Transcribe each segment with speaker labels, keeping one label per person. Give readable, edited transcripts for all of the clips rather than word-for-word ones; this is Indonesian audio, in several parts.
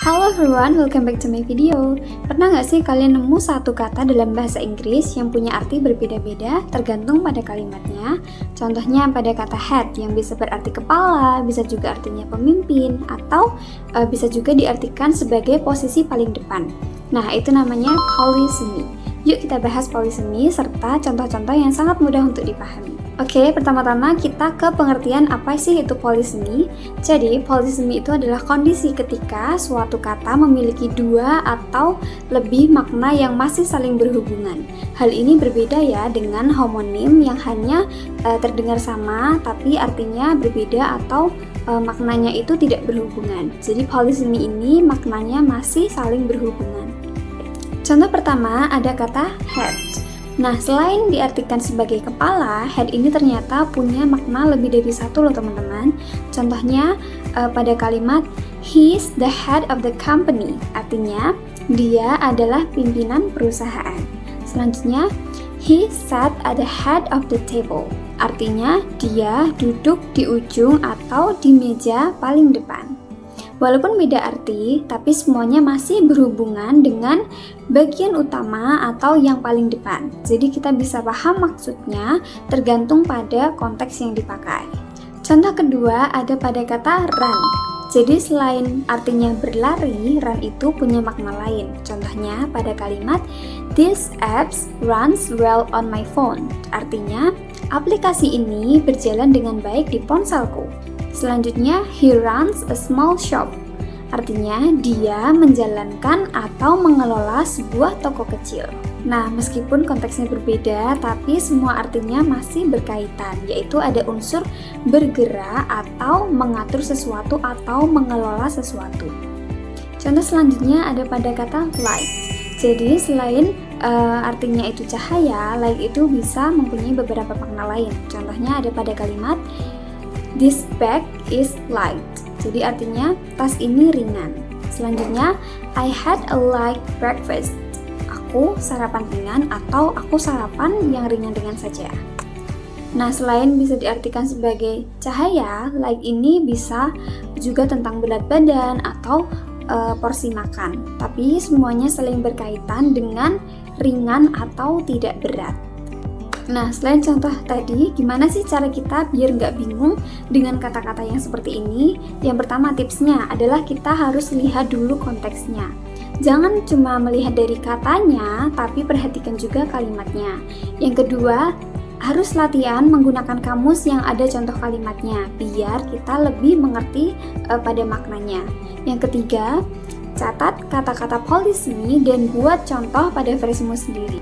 Speaker 1: Halo everyone, welcome back to my video. Pernah nggak sih kalian nemu satu kata dalam bahasa Inggris yang punya arti berbeda-beda tergantung pada kalimatnya? Contohnya pada kata head yang bisa berarti kepala, bisa juga artinya pemimpin, atau bisa juga diartikan sebagai posisi paling depan. Nah, itu namanya polysemy. Yuk kita bahas polysemy serta contoh-contoh yang sangat mudah untuk dipahami. Oke, pertama-tama kita ke pengertian apa sih itu polysemy. Jadi, polysemy itu adalah kondisi ketika suatu kata memiliki dua atau lebih makna yang masih saling berhubungan. Hal ini berbeda ya dengan homonim yang hanya terdengar sama tapi artinya berbeda atau maknanya itu tidak berhubungan. Jadi, polysemy ini maknanya masih saling berhubungan. Contoh pertama ada kata head. Nah, selain diartikan sebagai kepala, head ini ternyata punya makna lebih dari satu loh teman-teman. Contohnya pada kalimat he's the head of the company, artinya dia adalah pimpinan perusahaan. Selanjutnya, he sat at the head of the table, artinya dia duduk di ujung atau di meja paling depan. Walaupun beda arti, tapi semuanya masih berhubungan dengan bagian utama atau yang paling depan. Jadi kita bisa paham maksudnya tergantung pada konteks yang dipakai. Contoh kedua ada pada kata run. Jadi selain artinya berlari, run itu punya makna lain. Contohnya pada kalimat this apps runs well on my phone. Artinya aplikasi ini berjalan dengan baik di ponselku. Selanjutnya, he runs a small shop. Artinya, dia menjalankan atau mengelola sebuah toko kecil. Nah, meskipun konteksnya berbeda, tapi semua artinya masih berkaitan, yaitu ada unsur bergerak atau mengatur sesuatu atau mengelola sesuatu. Contoh selanjutnya ada pada kata light. Jadi, selain artinya itu cahaya, light itu bisa mempunyai beberapa makna lain. Contohnya ada pada kalimat this bag is light. Jadi artinya tas ini ringan. Selanjutnya, I had a light breakfast. Aku sarapan ringan atau aku sarapan yang ringan-ringan saja. Nah, selain bisa diartikan sebagai cahaya, light ini bisa juga tentang berat badan atau porsi makan. Tapi semuanya saling berkaitan dengan ringan atau tidak berat. Nah, selain contoh tadi, gimana sih cara kita biar nggak bingung dengan kata-kata yang seperti ini? Yang pertama tipsnya adalah kita harus lihat dulu konteksnya. Jangan cuma melihat dari katanya, tapi perhatikan juga kalimatnya. Yang kedua, harus latihan menggunakan kamus yang ada contoh kalimatnya, biar kita lebih mengerti pada maknanya. Yang ketiga, catat kata-kata polysemy dan buat contoh pada versimu sendiri.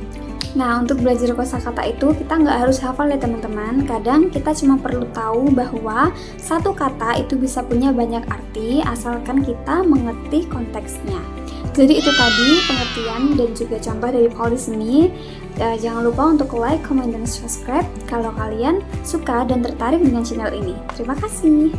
Speaker 1: Nah, untuk belajar kosakata itu kita nggak harus hafal ya teman-teman. Kadang kita cuma perlu tahu bahwa satu kata itu bisa punya banyak arti asalkan kita mengerti konteksnya. Jadi itu tadi pengertian dan juga contoh dari polysemy. Jangan lupa untuk like, comment, dan subscribe kalau kalian suka dan tertarik dengan channel ini. Terima kasih.